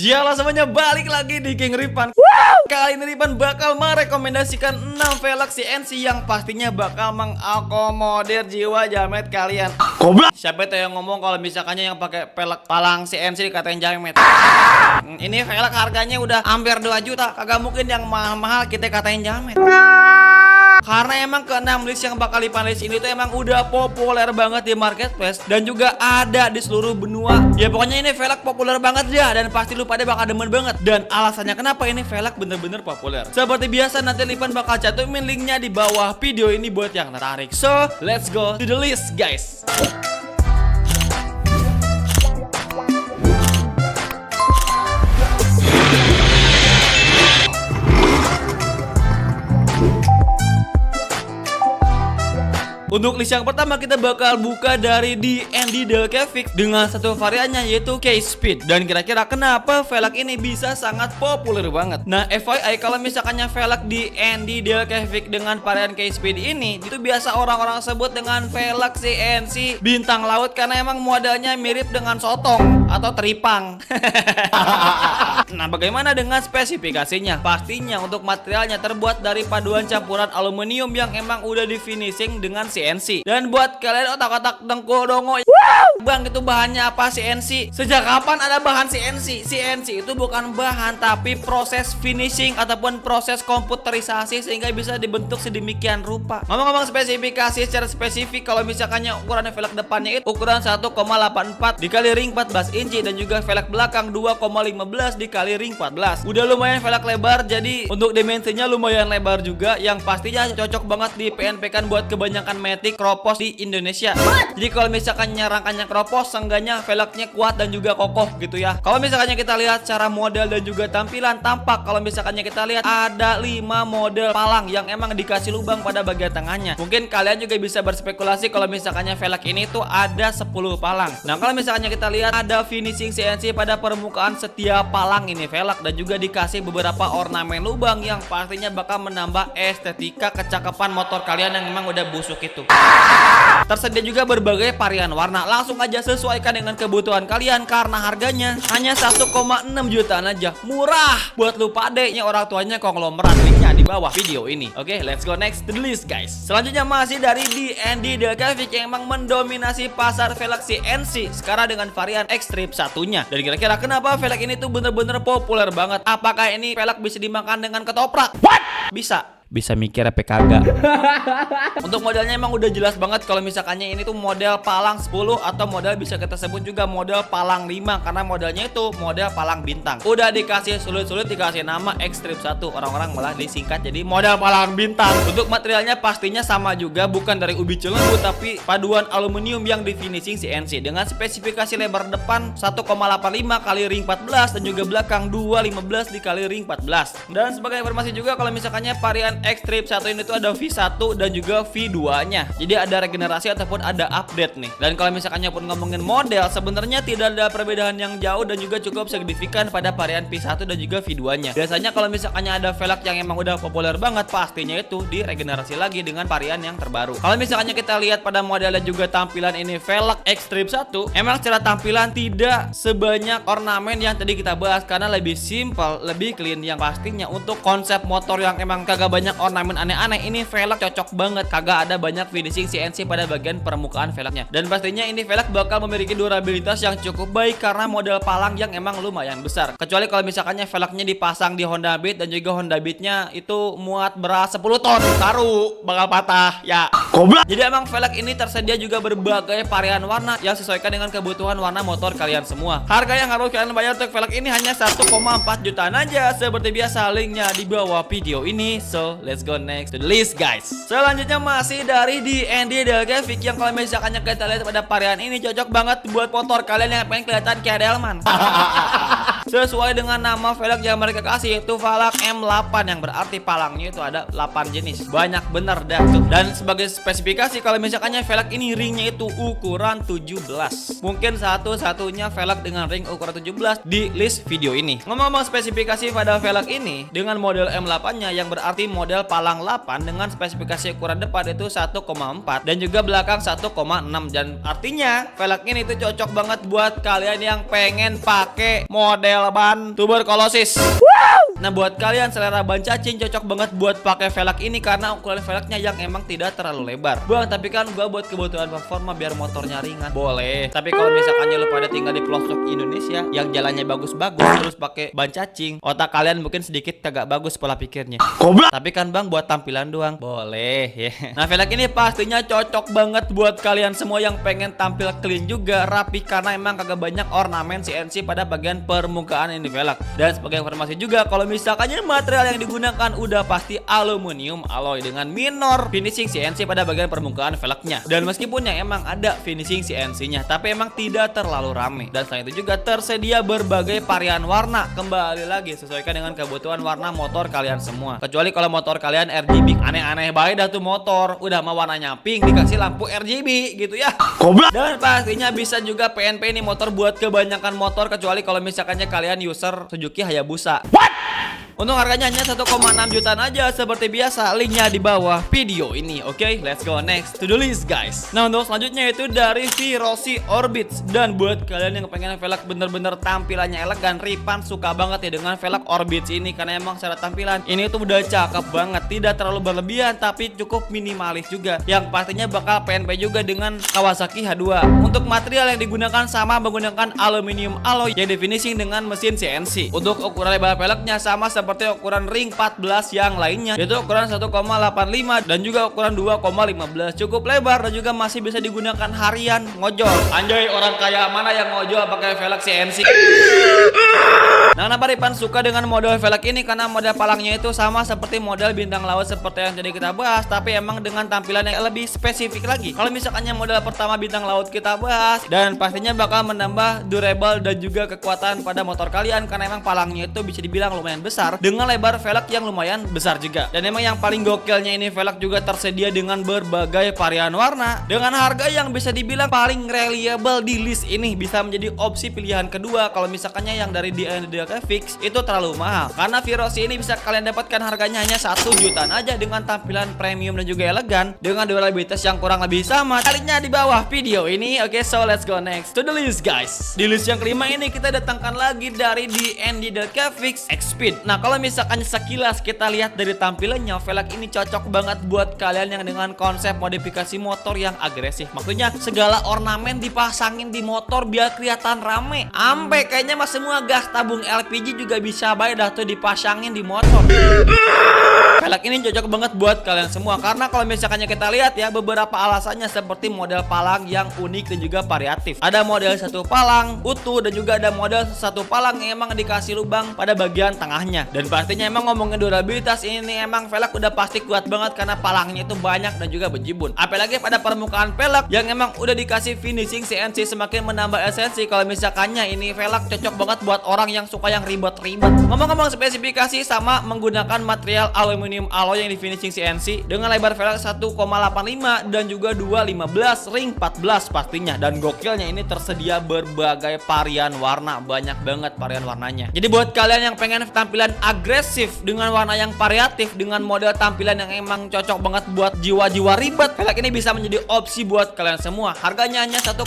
Halo semuanya, balik lagi di King Ripan. Kali ini Ripan bakal merekomendasikan 6 velg CNC yang pastinya bakal mengakomodir jiwa jamet kalian. Goblok. Siapa itu yang ngomong kalau misalkannya yang pakai velg palang CNC dikatain jamet? Ini velg harganya udah hampir 2 juta. Kagak mungkin yang mahal-mahal kita katain jamet. Karena emang ke-6 list yang bakal Ripan list ini tuh emang udah populer banget di marketplace dan juga ada di seluruh benua. Ya pokoknya ini velg populer banget ya, dan pasti lu pada bakal demen banget. Dan alasannya kenapa ini velg bener-bener populer, seperti biasa nanti Ripan bakal cantumin linknya di bawah video ini buat yang tertarik. So let's go to the list guys. Untuk list yang pertama kita bakal buka dari D&D Delcavic dengan satu variannya yaitu K-Speed. Dan kira-kira kenapa velg ini bisa sangat populer banget? Nah FYI, kalau misalkannya velg D&D Delcavic dengan varian K-Speed ini itu biasa orang-orang sebut dengan velg CNC bintang laut karena emang modelnya mirip dengan sotong atau teripang. Nah bagaimana dengan spesifikasinya? Pastinya untuk materialnya terbuat dari paduan campuran aluminium yang emang udah di finishing dengan CNC. Dan buat kalian otak-otak dengkul dongo, bang itu bahannya apa CNC? Sejak kapan ada bahan CNC? CNC itu bukan bahan tapi proses finishing ataupun proses komputerisasi sehingga bisa dibentuk sedemikian rupa. Ngomong-ngomong spesifikasi secara spesifik, kalau misalkannya ukuran velg depannya itu ukuran 1,84 dikali ring 14 inci dan juga velg belakang 2,15 dikali ring 14. Udah lumayan velg lebar, jadi untuk dimensinya lumayan lebar juga, yang pastinya cocok banget di PNP kan buat kebanyakan matic kropos di Indonesia. Jadi kalau misalkannya rangkanya kropos, seenggaknya velgnya kuat dan juga kokoh gitu ya. Kalau misalkannya kita lihat cara model dan juga tampilan, tampak kalau misalkannya kita lihat ada 5 model palang yang emang dikasih lubang pada bagian tengahnya. Mungkin kalian juga bisa berspekulasi kalau misalkannya velg ini tuh ada 10 palang. Nah kalau misalkannya kita lihat ada finishing CNC pada permukaan setiap palang ini velg dan juga dikasih beberapa ornamen lubang yang pastinya bakal menambah estetika kecakapan motor kalian yang memang udah busuk itu. Tersedia juga berbagai varian warna. Langsung aja sesuaikan dengan kebutuhan kalian karena harganya hanya 1,6 jutaan aja. Murah buat lu pade nya orang tuanya konglomerat. Linknya di bawah video ini. Oke, let's go next to the list guys. Selanjutnya masih dari D&D Delcavic yang emang mendominasi pasar velg CNC sekarang dengan varian X-Strip satunya. Dan kira-kira kenapa velg ini tuh bener-bener populer banget? Apakah ini velg bisa dimakan dengan ketoprak? What? Bisa mikir apa kagak. Untuk modelnya emang udah jelas banget kalau misalkannya ini tuh model palang 10 atau model bisa kita sebut juga model palang 5 karena modelnya itu model palang bintang. Udah dikasih sulit-sulit dikasih nama X-Strip 1. Orang-orang malah disingkat jadi model palang bintang. Untuk materialnya pastinya sama juga, bukan dari ubi celenggu tapi paduan aluminium yang di finishing CNC dengan spesifikasi lebar depan 1,85 kali ring 14 dan juga belakang 2,15 dikali ring 14. Dan sebagai informasi juga kalau misalkannya varian X-Strip 1 ini tuh ada V1 dan juga V2 nya. Jadi ada regenerasi ataupun ada update nih. Dan kalau misalkannya pun ngomongin model, sebenarnya tidak ada perbedaan yang jauh dan juga cukup signifikan pada varian V1 dan juga V2 nya. Biasanya kalau misalkannya ada velg yang emang udah populer banget, pastinya itu diregenerasi lagi dengan varian yang terbaru. Kalau misalkannya kita lihat pada model dan juga tampilan ini velg X-Strip 1, emang secara tampilan tidak sebanyak ornamen yang tadi kita bahas karena lebih simple, lebih clean, yang pastinya untuk konsep motor yang emang kagak banyak ornamen aneh-aneh, ini velg cocok banget. Kagak ada banyak finishing CNC pada bagian permukaan velgnya. Dan pastinya ini velg bakal memiliki durabilitas yang cukup baik karena model palang yang emang lumayan besar. Kecuali kalau misalkannya velgnya dipasang di Honda Beat dan juga Honda Beat-nya itu muat beras 10 ton, taruh bakal patah ya. Goblok. Jadi emang velg ini tersedia juga berbagai varian warna yang sesuaikan dengan kebutuhan warna motor kalian semua. Harga yang harus kalian bayar untuk velg ini hanya 1,4 jutaan aja. Seperti biasa linknya di bawah video ini. So let's go next to the list guys. Selanjutnya masih dari D&D Delcavic yang kalau misalkannya kita lihat pada varian ini cocok banget buat motor kalian yang pengen kelihatan kayak Delman. Sesuai dengan nama velg yang mereka kasih, itu velg M8 yang berarti palangnya itu ada 8 jenis. Banyak bener dah tuh. Dan sebagai spesifikasi kalau misalkannya velg ini ringnya itu ukuran 17. Mungkin satu-satunya velg dengan ring ukuran 17 di list video ini. Ngomong-ngomong spesifikasi pada velg ini dengan model M8-nya yang berarti model palang 8 dengan spesifikasi ukuran depan itu 1,4 dan juga belakang 1,6, dan artinya velg ini itu cocok banget buat kalian yang pengen pakai model nempel ban tuberkulosis. Nah buat kalian selera ban cacing cocok banget buat pakai velg ini karena ukuran velgnya yang emang tidak terlalu lebar. Bang, tapi kan gua buat kebutuhan performa biar motornya ringan. Boleh. Tapi kalau misalkan lu pada tinggal di pelosok Indonesia yang jalannya bagus-bagus terus pakai ban cacing, otak kalian mungkin sedikit kagak bagus pola pikirnya. Goblok. Tapi kan Bang buat tampilan doang. Boleh ya. Nah velg ini pastinya cocok banget buat kalian semua yang pengen tampil clean juga rapi karena emang kagak banyak ornamen CNC pada bagian permukaan ini velg. Dan sebagai informasi juga kalau misalkannya material yang digunakan udah pasti aluminium alloy dengan minor finishing CNC pada bagian permukaan velgnya. Dan meskipun yang emang ada finishing CNC-nya, tapi emang tidak terlalu rame. Dan selain itu juga tersedia berbagai varian warna. Kembali lagi sesuaikan dengan kebutuhan warna motor kalian semua. Kecuali kalau motor kalian RGB, aneh-aneh baik dah tuh motor. Udah mau warnanya pink dikasih lampu RGB gitu ya. Goblok. Dan pastinya bisa juga PNP ini motor buat kebanyakan motor kecuali kalau misalkannya kalian user Suzuki Hayabusa. What? Untuk harganya hanya 1,6 jutaan aja seperti biasa, linknya di bawah video ini. Oke, let's go next to the list guys. Nah untuk selanjutnya itu dari Virosi Orbits. Dan buat kalian yang pengen velg bener-bener tampilannya elegan, Ripan suka banget ya dengan velg Orbits ini karena emang secara tampilan ini tuh udah cakep banget, tidak terlalu berlebihan tapi cukup minimalis juga. Yang pastinya bakal PNP juga dengan Kawasaki H2. Untuk material yang digunakan sama menggunakan aluminium alloy yang difinishing dengan mesin CNC. Untuk ukuran lebar velgnya sama seperti ukuran ring 14 yang lainnya, yaitu ukuran 1,85 dan juga ukuran 2,15. Cukup lebar dan juga masih bisa digunakan harian ngojol. Anjay, orang kaya mana yang ngojol pakai velg CNC? Nah, kenapa Ripan suka dengan model velg ini? Karena model palangnya itu sama seperti model bintang laut seperti yang tadi kita bahas, tapi emang dengan tampilan yang lebih spesifik lagi. Kalau misalkannya model pertama bintang laut kita bahas, dan pastinya bakal menambah durable dan juga kekuatan pada motor kalian karena emang palangnya itu bisa dibilang lumayan besar dengan lebar velg yang lumayan besar juga. Dan emang yang paling gokilnya ini velg juga tersedia dengan berbagai varian warna dengan harga yang bisa dibilang paling reliable di list ini. Bisa menjadi opsi pilihan kedua kalau misalkannya yang dari DND Fix itu terlalu mahal. Karena Virosi ini bisa kalian dapatkan harganya hanya 1 jutaan aja dengan tampilan premium dan juga elegan dengan durabilitas yang kurang lebih sama. Linknya di bawah video ini. Oke, so let's go next to the list guys. Di list yang kelima ini kita datangkan lagi dari DND Fix X-Speed. Nah kalau misalkan sekilas kita lihat dari tampilannya, velg ini cocok banget buat kalian yang dengan konsep modifikasi motor yang agresif. Maksudnya segala ornamen dipasangin di motor biar kelihatan rame. Ampe kayaknya mas semua gas tabung LPG juga bisa baik dah tuh dipasangin di motor. Velg ini cocok banget buat kalian semua karena kalau misalkannya kita lihat ya beberapa alasannya seperti model palang yang unik dan juga variatif. Ada model satu palang utuh dan juga ada model satu palang yang emang dikasih lubang pada bagian tengahnya. Dan pastinya emang ngomongin durabilitas ini emang velg udah pasti kuat banget karena palangnya itu banyak dan juga berjibun. Apalagi pada permukaan velg yang emang udah dikasih finishing CNC semakin menambah esensi. Kalau misalkannya ini velg cocok banget buat orang yang suka yang ribet-ribet. Ngomong-ngomong spesifikasi sama menggunakan material aluminium alloy yang di finishing CNC dengan lebar velg 1,85 dan juga 2,15 ring 14 pastinya. Dan gokilnya ini tersedia berbagai varian warna, banyak banget varian warnanya. Jadi buat kalian yang pengen tampilan agresif dengan warna yang variatif dengan model tampilan yang emang cocok banget buat jiwa-jiwa ribet, velg ini bisa menjadi opsi buat kalian semua. Harganya hanya 1,7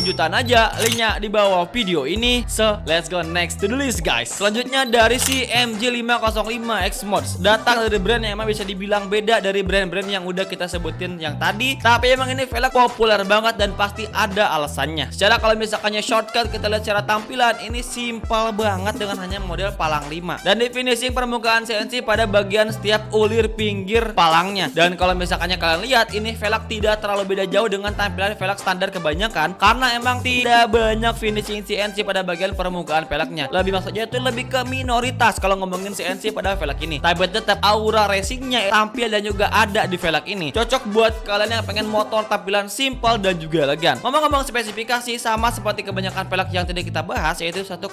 jutaan aja, linknya di bawah video ini. So let's go next to the list guys. Selanjutnya dari si MG505 X Mods, datang dari brand yang emang bisa dibilang beda dari brand-brand yang udah kita sebutin yang tadi, tapi emang ini velg populer banget dan pasti ada alasannya. Secara kalau misalkannya shortcut kita lihat secara tampilan ini simple banget dengan hanya model palang 5 dan di finishing permukaan CNC pada bagian setiap ulir pinggir palangnya. Dan kalau misalkannya kalian lihat ini velg tidak terlalu beda jauh dengan tampilan velg standar kebanyakan karena emang tidak banyak finishing CNC pada bagian permukaan velgnya. Lebih maksudnya itu lebih ke minoritas kalau ngomongin CNC pada velg ini, tapi tetap aura racingnya tampil dan juga ada di velg ini. Cocok buat kalian yang pengen motor tampilan simple dan juga elegan. Ngomong-ngomong spesifikasi sama seperti kebanyakan velg yang tadi kita bahas, yaitu 1,85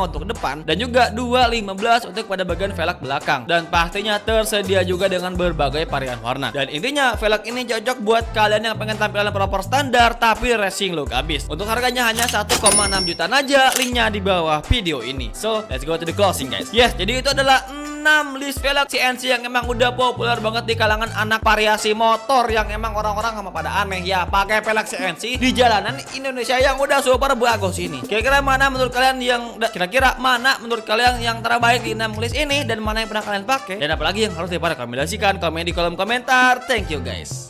untuk depan dan juga 2,15 untuk pada bagian velg belakang. Dan pastinya tersedia juga dengan berbagai varian warna. Dan intinya velg ini cocok buat kalian yang pengen tampilan proper standar tapi racing look abis. Untuk harganya hanya 1,6 jutaan aja, linknya di bawah video ini. ini. So let's go to the closing guys. Yes, jadi itu adalah 6 list velg CNC yang emang udah populer banget di kalangan anak variasi motor yang emang orang-orang sama pada aneh ya pakai velg CNC di jalanan Indonesia yang udah super bagus ini. Kira-kira mana menurut kalian yang terbaik di 6 list ini dan mana yang pernah kalian pakai dan apalagi yang harus direkomendasikan, komen di kolom komentar. Thank you guys.